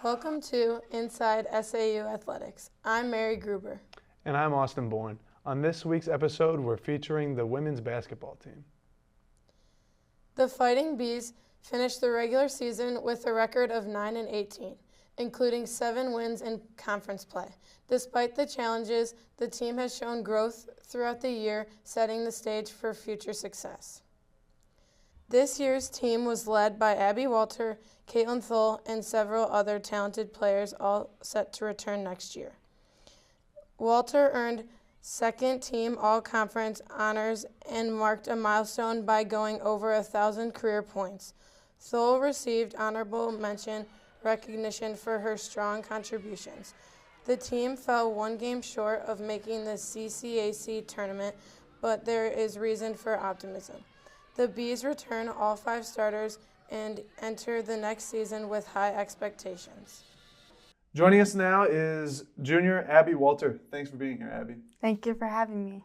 Welcome to Inside SAU Athletics. I'm Mary Gruber. And I'm Austin Bourne. On this week's episode, we're featuring the women's basketball team. The Fighting Bees finished the regular season with a record of 9-18, including 7 wins in conference play. Despite the challenges, the team has shown growth throughout the year, setting the stage for future success. This year's team was led by Abby Wolter, Caitlin Thull, and several other talented players, all set to return next year. Wolter earned second team all-conference honors and marked a milestone by going over 1,000 career points. Thull received honorable mention recognition for her strong contributions. The team fell 1 game short of making the CCAC tournament, but there is reason for optimism. The Bees return all 5 starters and enter the next season with high expectations. Joining us now is junior Abby Wolter. Thanks for being here, Abby. Thank you for having me.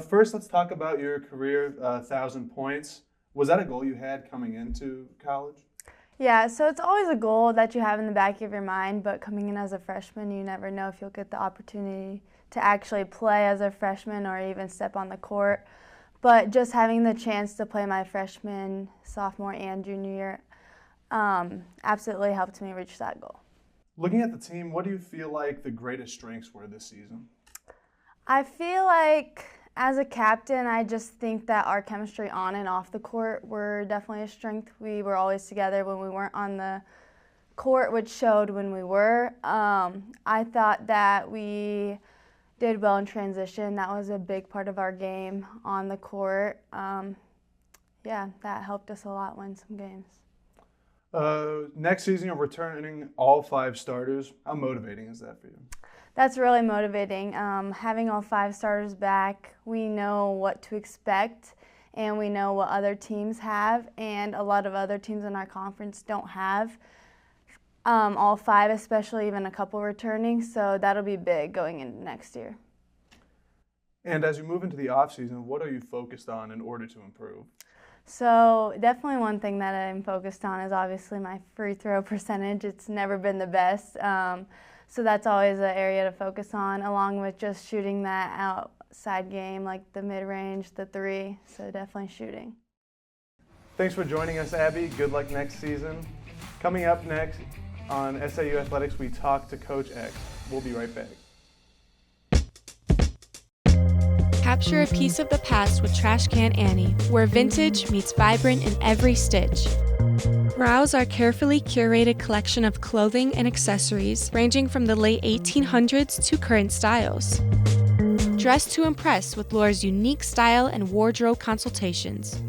First, let's talk about your career, 1,000 points. Was that a goal you had coming into college? Yeah, so it's always a goal that you have in the back of your mind, but coming in as a freshman, you never know if you'll get the opportunity to actually play as a freshman or even step on the court. But just having the chance to play my freshman, sophomore, and junior year absolutely helped me reach that goal. Looking at the team, what do you feel like the greatest strengths were this season? I feel like as a captain, I just think that our chemistry on and off the court were definitely a strength. We were always together when we weren't on the court, which showed when we were. I thought that we did well in transition. That was a big part of our game on the court. Yeah, that helped us a lot win some games. Next season, you're returning all 5 starters. How motivating is that for you? That's really motivating. Having all 5 starters back, we know what to expect, and we know what other teams have, and a lot of other teams in our conference don't have all 5, especially even a couple returning, so that'll be big going into next year. And as you move into the offseason, what are you focused on in order to improve? So definitely one thing that I'm focused on is obviously my free throw percentage. It's never been the best, so that's always an area to focus on, along with just shooting that outside game, like the mid-range, the 3, so definitely shooting. Thanks for joining us, Abby. Good luck next season. Coming up next on SAU Athletics, we talk to Coach X. We'll be right back. Capture a piece of the past with Trash Can Annie, where vintage meets vibrant in every stitch. Browse our carefully curated collection of clothing and accessories ranging from the late 1800s to current styles. Dress to impress with Laura's unique style and wardrobe consultations.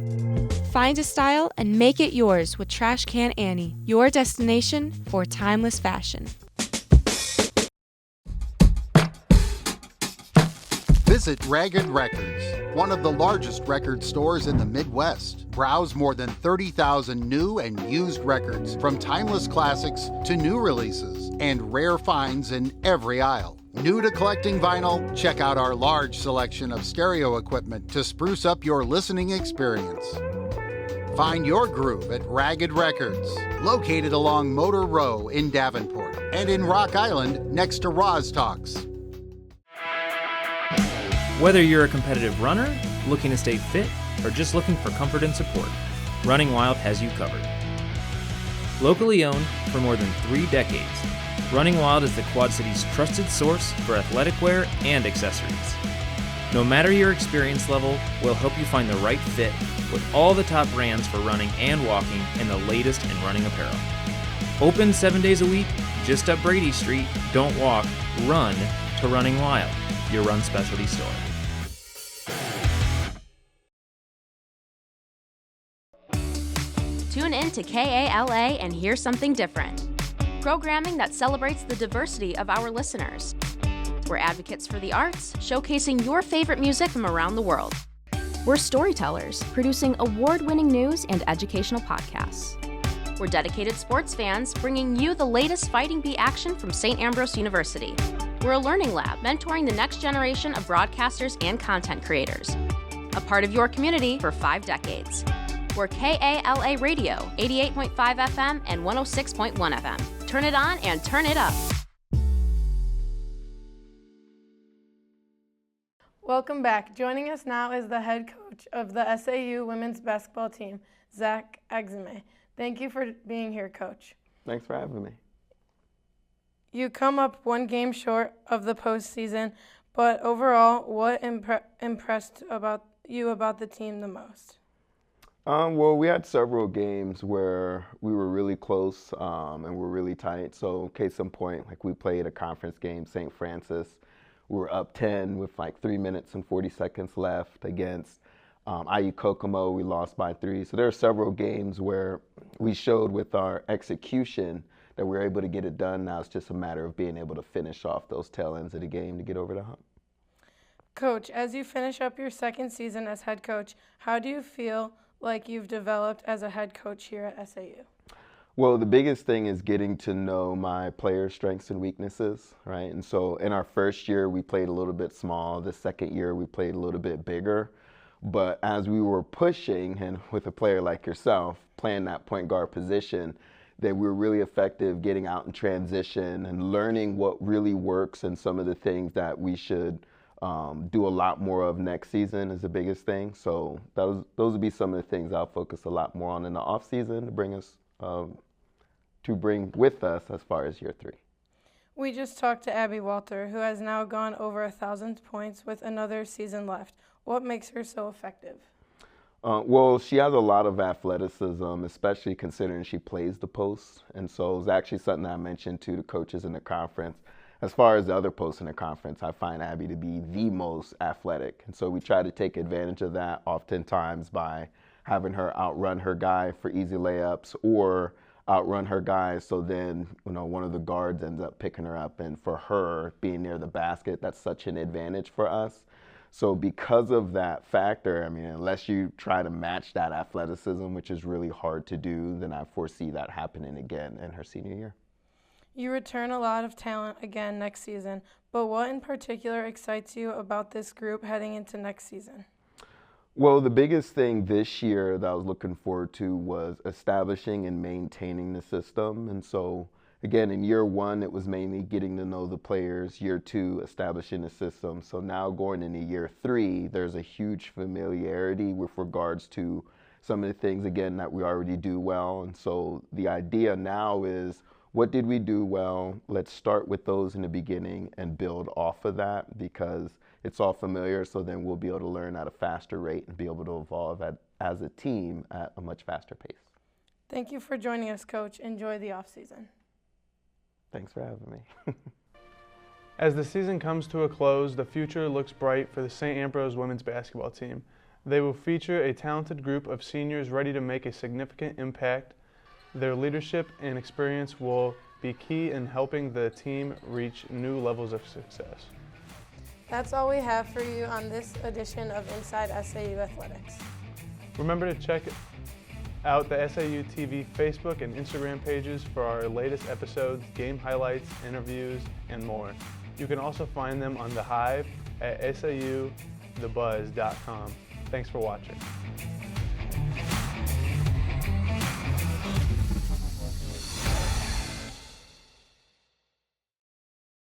Find a style and make it yours with Trash Can Annie, your destination for timeless fashion. Visit Ragged Records, one of the largest record stores in the Midwest. Browse more than 30,000 new and used records, from timeless classics to new releases, and rare finds in every aisle. New to collecting vinyl? Check out our large selection of stereo equipment to spruce up your listening experience. Find your groove at Ragged Records, located along Motor Row in Davenport and in Rock Island next to Roz Talks. Whether you're a competitive runner, looking to stay fit, or just looking for comfort and support, Running Wild has you covered. Locally owned for more than 3 decades, Running Wild is the Quad City's trusted source for athletic wear and accessories. No matter your experience level, we'll help you find the right fit with all the top brands for running and walking and the latest in running apparel. Open 7 days a week, just up Brady Street. Don't walk, run to Running Wild, your run specialty store. Tune in to KALA and hear something different. Programming that celebrates the diversity of our listeners. We're advocates for the arts, showcasing your favorite music from around the world. We're storytellers, producing award-winning news and educational podcasts. We're dedicated sports fans, bringing you the latest Fighting Bee action from St. Ambrose University. We're a learning lab, mentoring the next generation of broadcasters and content creators. A part of your community for 5 decades. We're KALA Radio, 88.5 FM and 106.1 FM. Turn it on and turn it up. Welcome back. Joining us now is the head coach of the SAU women's basketball team, Zahc Exume. Thank you for being here, Coach. Thanks for having me. You come up one game short of the postseason, but overall, what impressed you about the team the most? Well, we had several games where we were really close and we're really tight. So, case in point, like we played a conference game, St. Francis. We were up 10 with like 3 minutes and 40 seconds left against IU Kokomo. We lost by 3. So there are several games where we showed with our execution that we were able to get it done. Now it's just a matter of being able to finish off those tail ends of the game to get over the hump. Coach, as you finish up your second season as head coach, how do you feel like you've developed as a head coach here at SAU? Well, the biggest thing is getting to know my players' strengths and weaknesses, right? And so in our first year, we played a little bit small. The second year, we played a little bit bigger. But as we were pushing, and with a player like yourself, playing that point guard position, that we were really effective getting out in transition and learning what really works and some of the things that we should do a lot more of next season is the biggest thing. So those would be some of the things I'll focus a lot more on in the off season to bring us to bring with us as far as year 3. We just talked to Abby Wolter, who has now gone over 1,000 points with another season left. What makes her so effective? Well, she has a lot of athleticism, especially considering she plays the post. And so it's actually something I mentioned to the coaches in the conference. As far as the other posts in the conference, I find Abby to be the most athletic. And so we try to take advantage of that oftentimes by having her outrun her guy for easy layups or outrun her guys, so then one of the guards ends up picking her up, and for her being near the basket, that's such an advantage for us. So because of that factor, I mean, unless you try to match that athleticism, which is really hard to do, then I foresee that happening again in her senior year. You return a lot of talent again next season, but what in particular excites you about this group heading into next season? Well, the biggest thing this year that I was looking forward to was establishing and maintaining the system. And so, again, in year 1, it was mainly getting to know the players. Year 2, establishing the system. So now going into year 3, there's a huge familiarity with regards to some of the things, again, that we already do well. And so the idea now is, what did we do well? Let's start with those in the beginning and build off of that, because it's all familiar, so then we'll be able to learn at a faster rate and be able to evolve as a team at a much faster pace. Thank you for joining us, Coach. Enjoy the offseason. Thanks for having me. As the season comes to a close, the future looks bright for the St. Ambrose women's basketball team. They will feature a talented group of seniors ready to make a significant impact. Their leadership and experience will be key in helping the team reach new levels of success. That's all we have for you on this edition of Inside SAU Athletics. Remember to check out the SAU TV Facebook and Instagram pages for our latest episodes, game highlights, interviews, and more. You can also find them on The Hive at sauthebuzz.com. Thanks for watching.